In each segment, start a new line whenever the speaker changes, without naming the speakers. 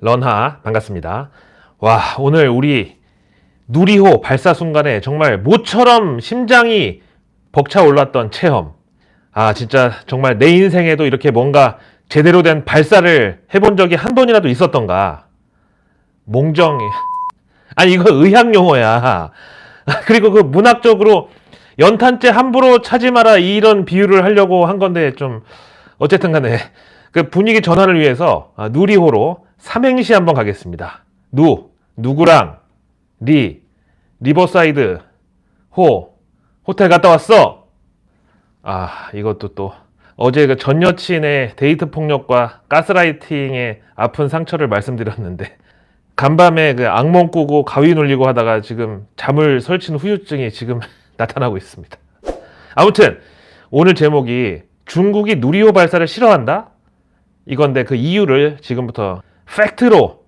런하 반갑습니다. 와, 오늘 우리 누리호 발사 순간에 정말 모처럼 심장이 벅차 올랐던 체험. 아, 진짜 정말 내 인생에도 이렇게 뭔가 제대로 된 발사를 해본 적이 한 번이라도 있었던가. 몽정이. 아니, 이거 의학 용어야. 그리고 그 문학적으로 연탄재 함부로 차지 마라 이런 비유를 하려고 한 건데 좀 어쨌든 간에 그 분위기 전환을 위해서 누리호로 삼행시 한번 가겠습니다. 누구랑 리버사이드 호텔 갔다 왔어. 아, 이것도 또 어제 그 전 여친의 데이트 폭력과 가스라이팅의 아픈 상처를 말씀드렸는데 간밤에 그 악몽 꾸고 가위 눌리고 하다가 지금 잠을 설친 후유증이 지금 나타나고 있습니다. 아무튼 오늘 제목이 중국이 누리호 발사를 싫어한다? 이건데 그 이유를 지금부터 팩트로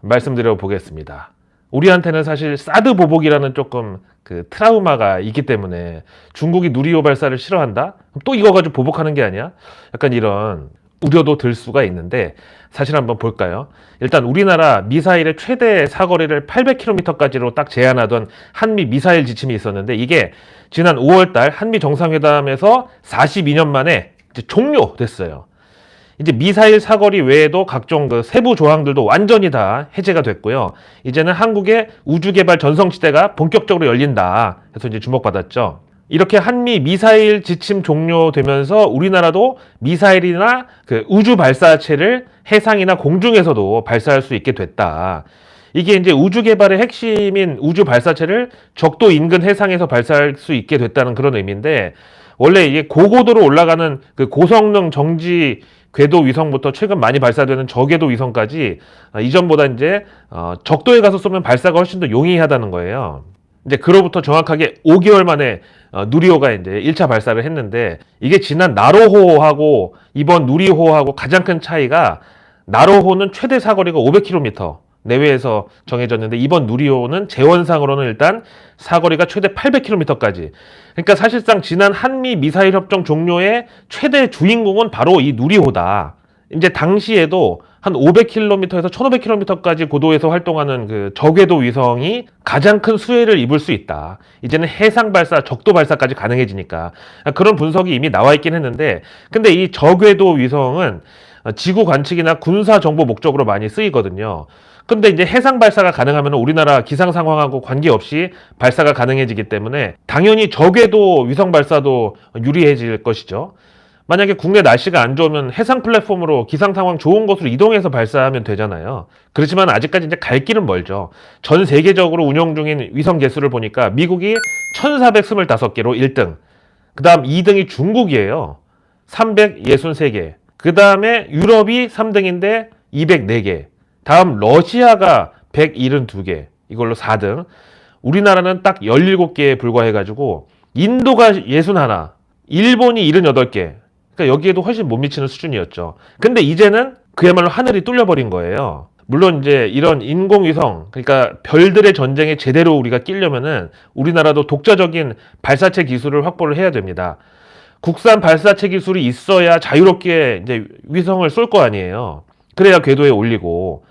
말씀드려 보겠습니다. 우리한테는 사실 사드 보복이라는 조금 그 트라우마가 있기 때문에 중국이 누리호 발사를 싫어한다? 또 이거 가지고 보복하는 게 아니야? 약간 이런 우려도 들 수가 있는데 사실 한번 볼까요? 일단 우리나라 미사일의 최대 사거리를 800km까지로 딱 제한하던 한미 미사일 지침이 있었는데 이게 지난 5월달 한미 정상회담에서 42년 만에 이제 종료됐어요. 이제 미사일 사거리 외에도 각종 그 세부 조항들도 완전히 다 해제가 됐고요. 이제는 한국의 우주개발 전성시대가 본격적으로 열린다 해서 이제 주목받았죠. 이렇게 한미 미사일 지침 종료되면서 우리나라도 미사일이나 그 우주 발사체를 해상이나 공중에서도 발사할 수 있게 됐다. 이게 이제 우주 개발의 핵심인 우주 발사체를 적도 인근 해상에서 발사할 수 있게 됐다는 그런 의미인데 원래 이게 고고도로 올라가는 그 고성능 정지 궤도 위성부터 최근 많이 발사되는 저궤도 위성까지 이전보다 이제 적도에 가서 쏘면 발사가 훨씬 더 용이하다는 거예요. 이제 그로부터 정확하게 5개월 만에 누리호가 이제 1차 발사를 했는데 이게 지난 나로호하고 이번 누리호하고 가장 큰 차이가 나로호는 최대 사거리가 500km 내외에서 정해졌는데 이번 누리호는 재원상으로는 일단 사거리가 최대 800km까지. 그러니까 사실상 지난 한미 미사일 협정 종료의 최대 주인공은 바로 이 누리호다. 이제 당시에도 한 500km에서 1500km까지 고도에서 활동하는 그 저궤도 위성이 가장 큰 수혜를 입을 수 있다. 이제는 해상 발사, 적도 발사까지 가능해지니까. 그런 분석이 이미 나와 있긴 했는데 근데 이 저궤도 위성은 지구 관측이나 군사 정보 목적으로 많이 쓰이거든요. 근데 이제 해상 발사가 가능하면 우리나라 기상 상황하고 관계없이 발사가 가능해지기 때문에 당연히 저궤도 위성 발사도 유리해질 것이죠. 만약에 국내 날씨가 안 좋으면 해상 플랫폼으로 기상 상황 좋은 곳으로 이동해서 발사하면 되잖아요. 그렇지만 아직까지 이제 갈 길은 멀죠. 전 세계적으로 운영 중인 위성 개수를 보니까 미국이 1425개로 1등. 그 다음 2등이 중국이에요. 363개. 그 다음에 유럽이 3등인데 204개. 다음 러시아가 172개. 이걸로 4등. 우리나라는 딱 17개에 불과해가지고 인도가 61, 일본이 78개. 그러니까 여기에도 훨씬 못 미치는 수준이었죠. 근데 이제는 그야말로 하늘이 뚫려버린 거예요. 물론 이제 이런 인공위성, 그러니까 별들의 전쟁에 제대로 우리가 끼려면은 우리나라도 독자적인 발사체 기술을 확보를 해야 됩니다. 국산 발사체 기술이 있어야 자유롭게 이제 위성을 쏠 거 아니에요. 그래야 궤도에 올리고.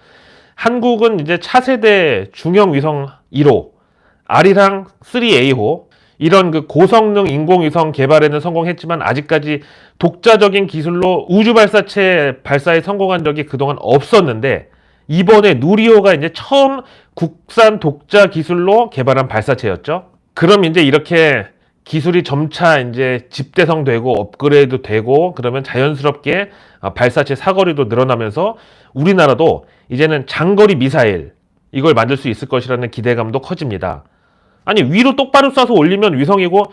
한국은 이제 차세대 중형 위성 1호, 아리랑 3A호, 이런 그 고성능 인공위성 개발에는 성공했지만 아직까지 독자적인 기술로 우주 발사체 발사에 성공한 적이 그동안 없었는데 이번에 누리호가 이제 처음 국산 독자 기술로 개발한 발사체였죠. 그럼 이제 이렇게 기술이 점차 이제 집대성되고 업그레이드 되고 그러면 자연스럽게 발사체 사거리도 늘어나면서 우리나라도 이제는 장거리 미사일 이걸 만들 수 있을 것이라는 기대감도 커집니다. 아니 위로 똑바로 쏴서 올리면 위성이고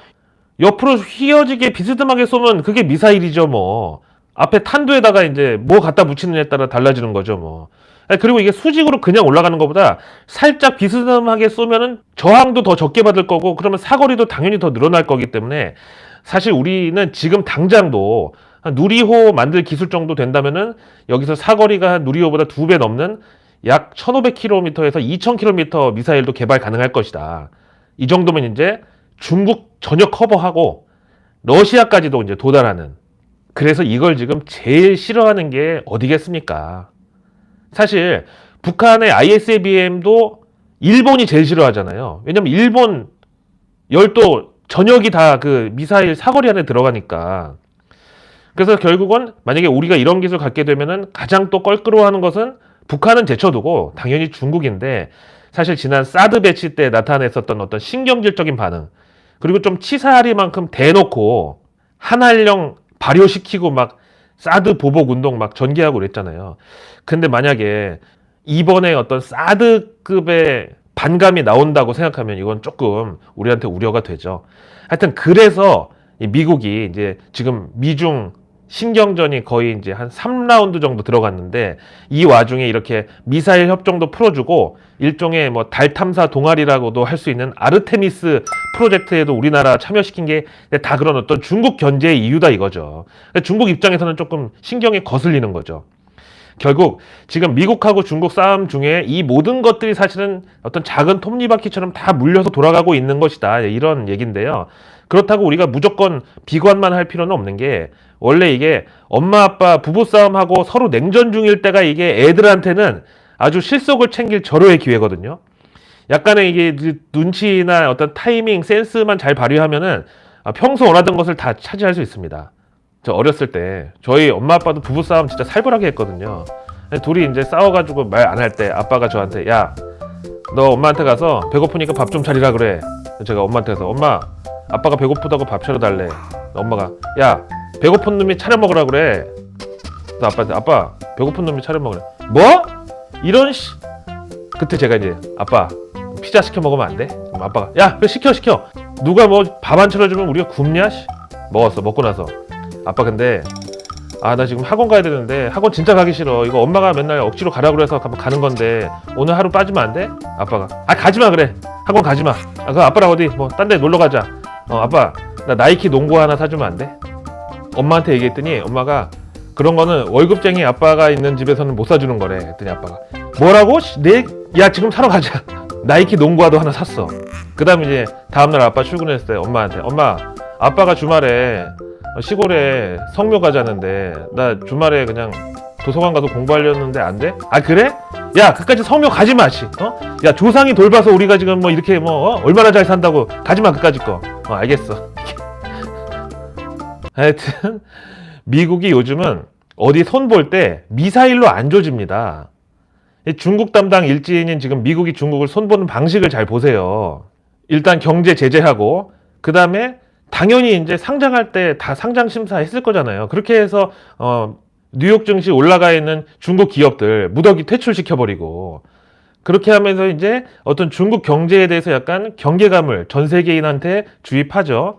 옆으로 휘어지게 비스듬하게 쏘면 그게 미사일이죠 뭐. 앞에 탄두에다가 이제 뭐 갖다 붙이느냐에 따라 달라지는 거죠 뭐. 그리고 이게 수직으로 그냥 올라가는 것보다 살짝 비스듬하게 쏘면은 저항도 더 적게 받을 거고 그러면 사거리도 당연히 더 늘어날 거기 때문에 사실 우리는 지금 당장도 한 누리호 만들 기술 정도 된다면은 여기서 사거리가 한 누리호보다 2배 넘는 약 1500km에서 2000km 미사일도 개발 가능할 것이다. 이 정도면 이제 중국 전역 커버하고 러시아까지도 이제 도달하는. 그래서 이걸 지금 제일 싫어하는 게 어디겠습니까? 사실 북한의 ISBM도 일본이 제일 싫어하잖아요. 왜냐면 일본 열도 전역이 다 그 미사일 사거리 안에 들어가니까. 그래서 결국은 만약에 우리가 이런 기술 갖게 되면은 가장 또 껄끄러워하는 것은 북한은 제쳐두고 당연히 중국인데, 사실 지난 사드 배치 때 나타냈었던 어떤 신경질적인 반응, 그리고 좀 치사하리만큼 대놓고 한한령 발효시키고 막 사드 보복 운동 막 전개하고 그랬잖아요. 근데 만약에 이번에 어떤 사드급의 반감이 나온다고 생각하면 이건 조금 우리한테 우려가 되죠. 하여튼 그래서 이 미국이 이제 지금 미중 신경전이 거의 이제 한 3라운드 정도 들어갔는데, 이 와중에 이렇게 미사일 협정도 풀어주고 일종의 뭐 달 탐사 동아리라고도 할 수 있는 아르테미스 프로젝트에도 우리나라 참여시킨 게 다 그런 어떤 중국 견제의 이유다 이거죠. 중국 입장에서는 조금 신경이 거슬리는 거죠. 결국 지금 미국하고 중국 싸움 중에 이 모든 것들이 사실은 어떤 작은 톱니바퀴처럼 다 물려서 돌아가고 있는 것이다, 이런 얘기인데요. 그렇다고 우리가 무조건 비관만 할 필요는 없는 게, 원래 이게 엄마 아빠 부부싸움하고 서로 냉전 중일 때가 이게 애들한테는 아주 실속을 챙길 절호의 기회거든요. 약간의 이게 눈치나 어떤 타이밍, 센스만 잘 발휘하면은 평소 원하던 것을 다 차지할 수 있습니다. 저 어렸을 때 저희 엄마 아빠도 부부싸움 진짜 살벌하게 했거든요. 둘이 이제 싸워가지고 말 안 할 때 아빠가 저한테, 야, 너 엄마한테 가서 배고프니까 밥 좀 차리라 그래. 제가 엄마한테 가서, 엄마, 아빠가 배고프다고 밥 차려달래. 엄마가, 야, 배고픈 놈이 차려 먹으라 그래. 또 아빠한테, 아빠, 배고픈 놈이 차려 먹으래. 뭐? 이런 씨. 그때 제가 이제, 아빠, 피자 시켜 먹으면 안 돼? 그럼 아빠가, 야, 그래, 시켜. 누가 뭐 밥 안 차려주면 우리가 굶냐? 먹었어. 먹고 나서, 아빠 근데 나 지금 학원 가야 되는데 학원 진짜 가기 싫어. 이거 엄마가 맨날 억지로 가라 그래서 가는 건데 오늘 하루 빠지면 안 돼? 아빠가, 가지마. 그래, 학원 가지마. 그럼 아빠랑 어디 뭐 딴 데 놀러 가자. 아빠, 나 나이키 농구 하나 사주면 안 돼? 엄마한테 얘기했더니 엄마가, 그런 거는 월급쟁이 아빠가 있는 집에서는 못 사주는 거래. 했더니 아빠가, 뭐라고? 야, 지금 사러 가자. 나이키 농구화도 하나 샀어. 그 다음에 이제 다음날 아빠 출근했을 때 엄마한테, 엄마, 아빠가 주말에 시골에 성묘 가자는데 나 주말에 그냥 도서관 가서 공부하려는데 안 돼? 그래? 야, 그까지 성묘 가지마. 야, 조상이 돌봐서 우리가 지금 뭐 이렇게 뭐 얼마나 잘 산다고. 가지마 그까지 거. 알겠어. 하여튼 미국이 요즘은 어디 손 볼 때 미사일로 안 조집니다. 중국 담당 일진인 지금 미국이 중국을 손보는 방식을 잘 보세요. 일단 경제 제재하고, 그 다음에 당연히 이제 상장할 때 다 상장 심사 했을 거잖아요. 그렇게 해서 뉴욕 증시 올라가 있는 중국 기업들 무더기 퇴출시켜버리고, 그렇게 하면서 이제 어떤 중국 경제에 대해서 약간 경계감을 전 세계인한테 주입하죠.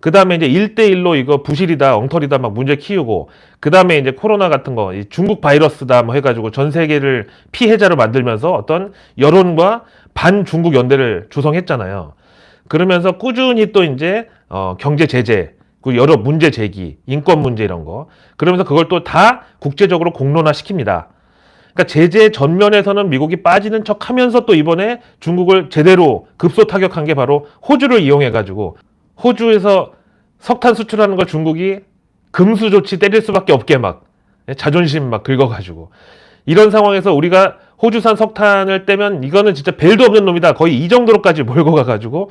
그 다음에 이제 1대1로 이거 부실이다, 엉터리다 막 문제 키우고, 그 다음에 이제 코로나 같은 거, 이 중국 바이러스다 뭐 해가지고 전 세계를 피해자로 만들면서 어떤 여론과 반중국 연대를 조성했잖아요. 그러면서 꾸준히 또 이제 경제 제재, 그 여러 문제 제기, 인권 문제 이런 거, 그러면서 그걸 또 다 국제적으로 공론화 시킵니다. 그러니까 제재 전면에서는 미국이 빠지는 척하면서 또 이번에 중국을 제대로 급소 타격한 게 바로 호주를 이용해가지고, 호주에서 석탄 수출하는 걸 중국이 금수 조치 때릴 수밖에 없게 막 자존심 막 긁어가지고, 이런 상황에서 우리가 호주산 석탄을 떼면 이거는 진짜 벨도 없는 놈이다, 거의 이 정도로까지 몰고 가가지고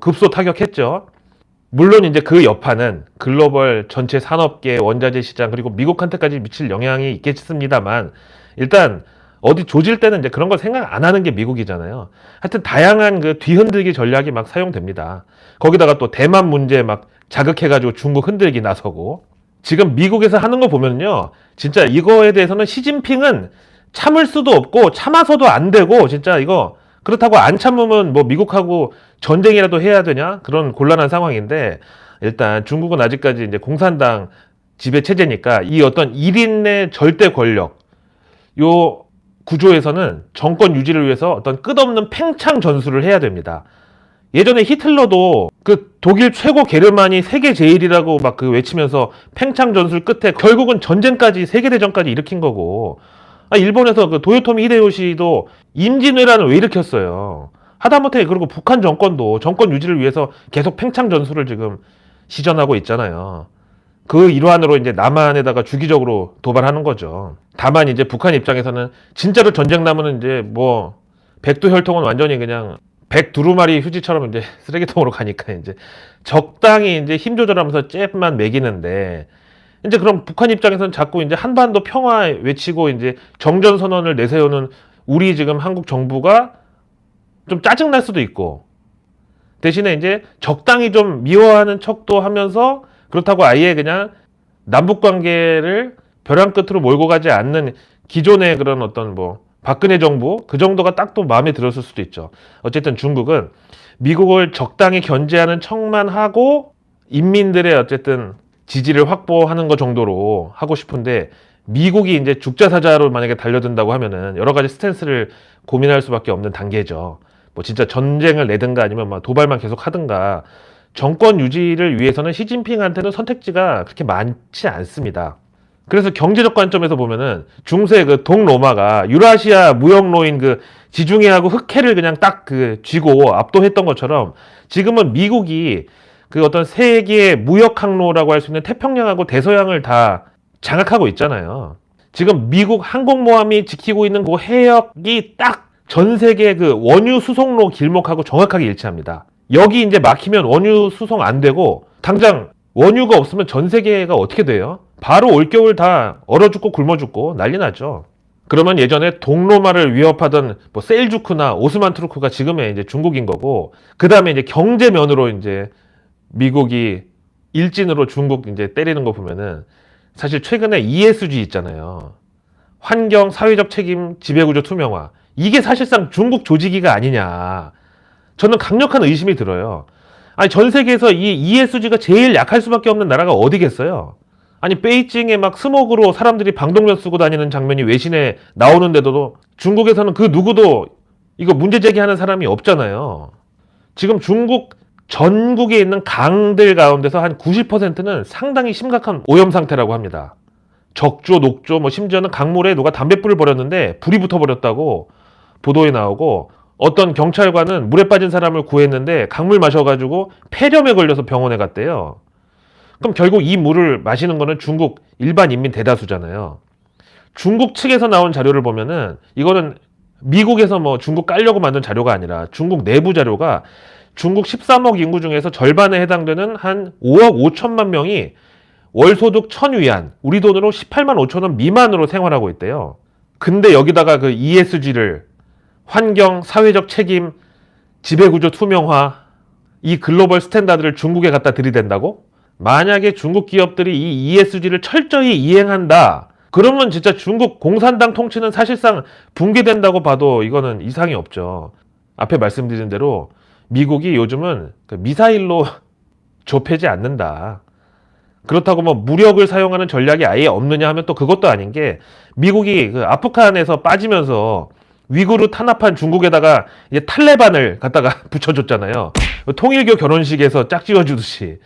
급소 타격했죠. 물론 이제 그 여파는 글로벌 전체 산업계, 원자재 시장, 그리고 미국한테까지 미칠 영향이 있겠습니다만, 일단 어디 조질 때는 이제 그런 걸 생각 안 하는 게 미국이잖아요. 하여튼 다양한 그 뒤흔들기 전략이 막 사용됩니다. 거기다가 또 대만 문제 막 자극해가지고 중국 흔들기 나서고, 지금 미국에서 하는 거 보면요, 진짜 이거에 대해서는 시진핑은 참을 수도 없고 참아서도 안 되고, 진짜 이거 그렇다고 안 참으면 뭐 미국하고 전쟁이라도 해야 되냐, 그런 곤란한 상황인데, 일단 중국은 아직까지 이제 공산당 지배 체제니까 이 어떤 1인의 절대 권력, 요 구조에서는 정권 유지를 위해서 어떤 끝없는 팽창 전술을 해야 됩니다. 예전에 히틀러도 그 독일 최고 게르만이 세계 제일이라고 막 그 외치면서 팽창 전술 끝에 결국은 전쟁까지, 세계대전까지 일으킨 거고, 일본에서 그 도요토미 히데요시도 임진왜란을 왜 일으켰어요. 하다못해 그리고 북한 정권도 정권 유지를 위해서 계속 팽창 전술을 지금 시전하고 있잖아요. 그 일환으로 이제 남한에다가 주기적으로 도발하는 거죠. 다만 이제 북한 입장에서는 진짜로 전쟁 나면은 이제 뭐 백두 혈통은 완전히 그냥 백두루마리 휴지처럼 이제 쓰레기통으로 가니까 이제 적당히 이제 힘 조절하면서 잽만 매기는데, 이제 그럼 북한 입장에서는 자꾸 이제 한반도 평화 외치고 이제 정전 선언을 내세우는 우리 지금 한국 정부가 좀 짜증날 수도 있고, 대신에 이제 적당히 좀 미워하는 척도 하면서, 그렇다고 아예 그냥 남북 관계를 벼랑 끝으로 몰고 가지 않는 기존의 그런 어떤 뭐 박근혜 정부 그 정도가 딱 또 마음에 들었을 수도 있죠. 어쨌든 중국은 미국을 적당히 견제하는 척만 하고 인민들의 어쨌든 지지를 확보하는 것 정도로 하고 싶은데, 미국이 이제 죽자사자로 만약에 달려든다고 하면은 여러 가지 스탠스를 고민할 수밖에 없는 단계죠. 뭐 진짜 전쟁을 내든가 아니면 막 도발만 계속 하든가, 정권 유지를 위해서는 시진핑한테는 선택지가 그렇게 많지 않습니다. 그래서 경제적 관점에서 보면은 중세 그 동로마가 유라시아 무역로인 그 지중해하고 흑해를 그냥 딱 그 쥐고 압도했던 것처럼, 지금은 미국이 그 어떤 세계 무역 항로라고 할 수 있는 태평양하고 대서양을 다 장악하고 있잖아요. 지금 미국 항공모함이 지키고 있는 그 해역이 딱 전 세계 그 원유 수송로 길목하고 정확하게 일치합니다. 여기 이제 막히면 원유 수송 안 되고, 당장 원유가 없으면 전 세계가 어떻게 돼요? 바로 올겨울 다 얼어 죽고 굶어 죽고 난리 나죠. 그러면 예전에 동로마를 위협하던 뭐 셀주크나 오스만 투르크가 지금의 이제 중국인 거고, 그 다음에 이제 경제면으로 이제 미국이 일진으로 중국 이제 때리는 거 보면은, 사실 최근에 ESG 있잖아요. 환경, 사회적 책임, 지배구조 투명화. 이게 사실상 중국 조직이가 아니냐. 저는 강력한 의심이 들어요. 아니, 전 세계에서 이 ESG가 제일 약할 수밖에 없는 나라가 어디겠어요? 아니, 베이징에 막 스모그로 사람들이 방독면 쓰고 다니는 장면이 외신에 나오는데도 중국에서는 그 누구도 이거 문제 제기하는 사람이 없잖아요. 지금 중국 전국에 있는 강들 가운데서 한 90%는 상당히 심각한 오염 상태라고 합니다. 적조, 녹조, 뭐 심지어는 강물에 누가 담뱃불을 버렸는데 불이 붙어버렸다고 보도에 나오고, 어떤 경찰관은 물에 빠진 사람을 구했는데 강물 마셔가지고 폐렴에 걸려서 병원에 갔대요. 그럼 결국 이 물을 마시는 거는 중국 일반 인민 대다수잖아요. 중국 측에서 나온 자료를 보면은, 이거는 미국에서 뭐 중국 깔려고 만든 자료가 아니라 중국 내부 자료가, 중국 13억 인구 중에서 절반에 해당되는 한 5억 5천만 명이 월소득 1000위안, 우리 돈으로 18만 5천 원 미만으로 생활하고 있대요. 근데 여기다가 그 ESG를, 환경, 사회적 책임, 지배구조 투명화, 이 글로벌 스탠다드를 중국에 갖다 들이댄다고? 만약에 중국 기업들이 이 ESG를 철저히 이행한다, 그러면 진짜 중국 공산당 통치는 사실상 붕괴된다고 봐도 이거는 이상이 없죠. 앞에 말씀드린 대로 미국이 요즘은 그 미사일로 좁히지 않는다. 그렇다고 뭐 무력을 사용하는 전략이 아예 없느냐 하면 또 그것도 아닌 게, 미국이 그 아프간에서 빠지면서 위구르 탄압한 중국에다가 이제 탈레반을 갖다가 붙여줬잖아요. 통일교 결혼식에서 짝지어주듯이.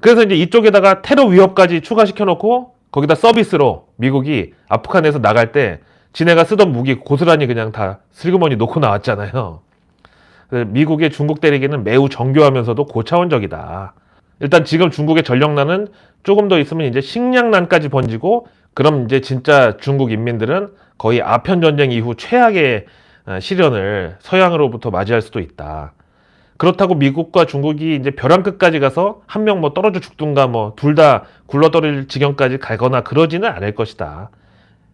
그래서 이제 이쪽에다가 테러 위협까지 추가시켜놓고, 거기다 서비스로 미국이 아프간에서 나갈 때 지네가 쓰던 무기 고스란히 그냥 다 슬그머니 놓고 나왔잖아요. 미국의 중국 때리기는 매우 정교하면서도 고차원적이다. 일단 지금 중국의 전력난은 조금 더 있으면 이제 식량난까지 번지고, 그럼 이제 진짜 중국 인민들은 거의 아편 전쟁 이후 최악의 시련을 서양으로부터 맞이할 수도 있다. 그렇다고 미국과 중국이 이제 벼랑 끝까지 가서 한 명 뭐 떨어져 죽든가 뭐 둘 다 굴러떨어질 지경까지 가거나 그러지는 않을 것이다.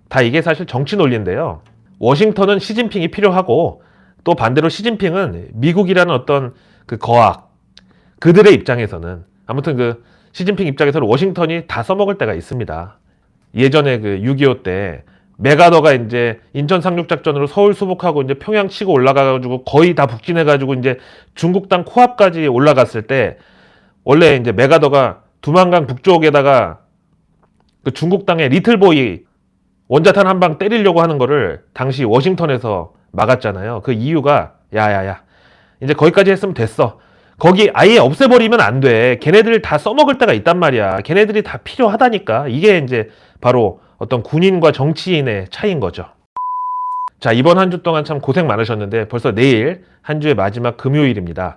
다 이게 사실 정치 논리인데요. 워싱턴은 시진핑이 필요하고, 또 반대로 시진핑은 미국이라는 어떤 그 거악, 그들의 입장에서는, 아무튼 그 시진핑 입장에서는 워싱턴이 다 써먹을 때가 있습니다. 예전에 그 6.25 때 메가더가 이제 인천 상륙작전으로 서울 수복하고 이제 평양 치고 올라가가지고 거의 다 북진해가지고 이제 중국 땅 코앞까지 올라갔을 때, 원래 이제 메가더가 두만강 북쪽에다가 그 중국 땅에 리틀보이 원자탄 한 방 때리려고 하는 거를 당시 워싱턴에서 막았잖아요. 그 이유가, 야야야, 이제 거기까지 했으면 됐어. 거기 아예 없애버리면 안 돼. 걔네들 다 써먹을 때가 있단 말이야. 걔네들이 다 필요하다니까. 이게 이제 바로 어떤 군인과 정치인의 차이인 거죠. 자, 이번 한 주 동안 참 고생 많으셨는데 벌써 내일 한 주의 마지막 금요일입니다.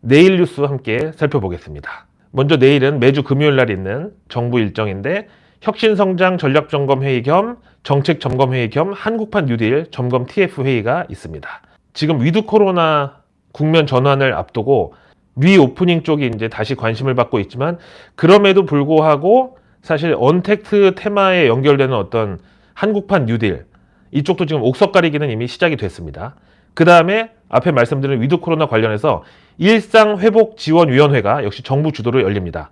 내일 뉴스 함께 살펴보겠습니다. 먼저 내일은 매주 금요일 날 있는 정부 일정인데 혁신성장 전략점검회의 겸 정책점검회의 겸 한국판 뉴딜 점검 TF 회의가 있습니다. 지금 위드 코로나 국면 전환을 앞두고 미 오프닝 쪽이 이제 다시 관심을 받고 있지만 그럼에도 불구하고 사실 언택트 테마에 연결되는 어떤 한국판 뉴딜 이쪽도 지금 옥석 가리기는 이미 시작이 됐습니다. 그 다음에 앞에 말씀드린 위드 코로나 관련해서 일상회복지원위원회가 역시 정부 주도로 열립니다.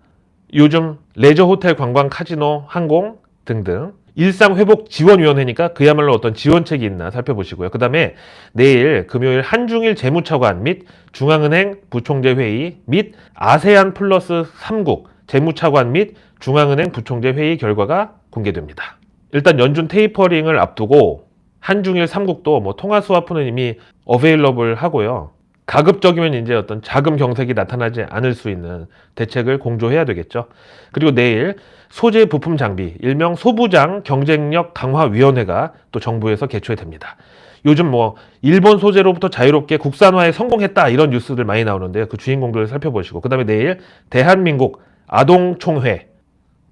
요즘 레저 호텔 관광 카지노 항공 등등 일상회복지원위원회니까 그야말로 어떤 지원책이 있나 살펴보시고요. 그 다음에 내일 금요일 한중일 재무차관 및 중앙은행 부총재 회의 및 아세안 플러스 3국 재무차관 및 중앙은행 부총재 회의 결과가 공개됩니다. 일단 연준 테이퍼링을 앞두고 한중일 3국도 뭐 통화 스와프는 이미 어베일러블 하고요. 가급적이면 이제 어떤 자금 경색이 나타나지 않을 수 있는 대책을 공조해야 되겠죠. 그리고 내일 소재 부품 장비, 일명 소부장 경쟁력 강화 위원회가 또 정부에서 개최됩니다. 요즘 뭐 일본 소재로부터 자유롭게 국산화에 성공했다 이런 뉴스들 많이 나오는데요. 그 주인공들을 살펴보시고 그다음에 내일 대한민국 아동 총회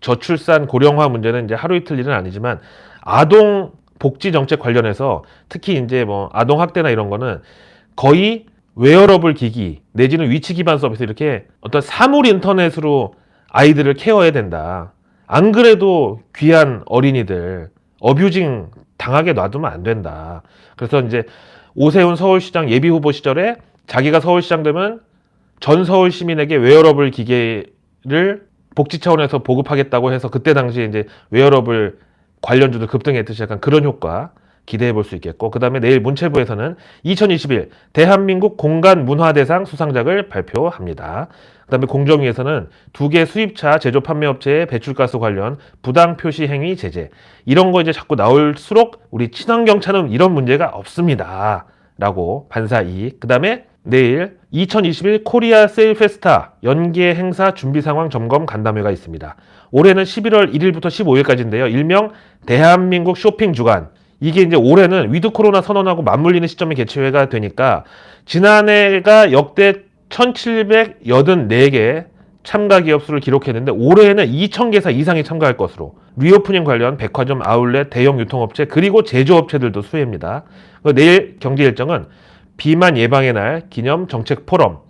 저출산 고령화 문제는 이제 하루 이틀 일은 아니지만 아동 복지 정책 관련해서 특히 이제 뭐 아동 학대나 이런 거는 거의 웨어러블 기기 내지는 위치 기반 서비스 이렇게 어떤 사물 인터넷으로 아이들을 케어해야 된다. 안 그래도 귀한 어린이들 어뷰징 당하게 놔두면 안 된다. 그래서 이제 오세훈 서울시장 예비 후보 시절에 자기가 서울시장 되면 전 서울 시민에게 웨어러블 기계를 복지 차원에서 보급하겠다고 해서 그때 당시에 이제 웨어러블 관련주들 급등했듯이 약간 그런 효과 기대해 볼 수 있겠고 그 다음에 내일 문체부에서는 2021 대한민국 공간문화대상 수상작을 발표합니다. 그 다음에 공정위에서는 2개 수입차 제조 판매업체의 배출가스 관련 부당 표시 행위 제재 이런 거 이제 자꾸 나올수록 우리 친환경차는 이런 문제가 없습니다 라고 반사이익. 그 다음에 내일 2021 코리아 세일 페스타 연계 행사 준비 상황 점검 간담회가 있습니다. 올해는 11월 1일부터 15일까지인데요. 일명 대한민국 쇼핑 주간. 이게 이제 올해는 위드 코로나 선언하고 맞물리는 시점에 개최가 되니까 지난해가 역대 1784개 참가 기업 수를 기록했는데 올해에는 2000개사 이상이 참가할 것으로 리오프닝 관련 백화점, 아울렛, 대형 유통업체 그리고 제조업체들도 수혜입니다. 내일 경제 일정은 비만 예방의 날 기념 정책 포럼.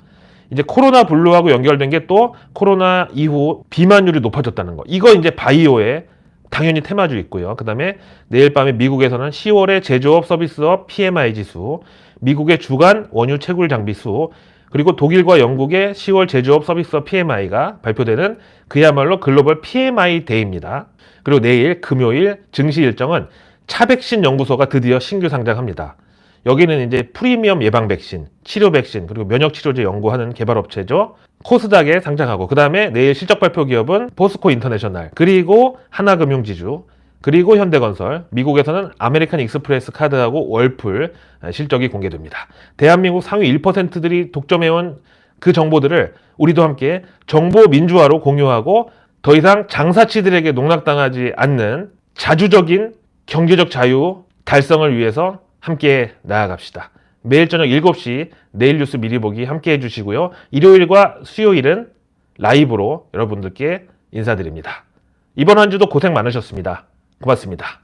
이제 코로나 블루하고 연결된 게 또 코로나 이후 비만율이 높아졌다는 거. 이거 이제 바이오에 당연히 테마주 있고요. 그 다음에 내일 밤에 미국에서는 10월의 제조업 서비스업 PMI 지수, 미국의 주간 원유 채굴 장비 수, 그리고 독일과 영국의 10월 제조업 서비스업 PMI가 발표되는 그야말로 글로벌 PMI 데이입니다. 그리고 내일 금요일 증시 일정은 차백신 연구소가 드디어 신규 상장합니다. 여기는 이제 프리미엄 예방 백신, 치료 백신, 그리고 면역 치료제 연구하는 개발업체죠. 코스닥에 상장하고 그 다음에 내일 실적 발표 기업은 포스코 인터내셔널, 그리고 하나금융지주, 그리고 현대건설, 미국에서는 아메리칸 익스프레스 카드하고 월풀 실적이 공개됩니다. 대한민국 상위 1%들이 독점해온 그 정보들을 우리도 함께 정보 민주화로 공유하고 더 이상 장사치들에게 농락당하지 않는 자주적인 경제적 자유 달성을 위해서 함께 나아갑시다. 매일 저녁 7시 내일 뉴스 미리 보기 함께 해주시고요. 일요일과 수요일은 라이브로 여러분들께 인사드립니다. 이번 한 주도 고생 많으셨습니다. 고맙습니다.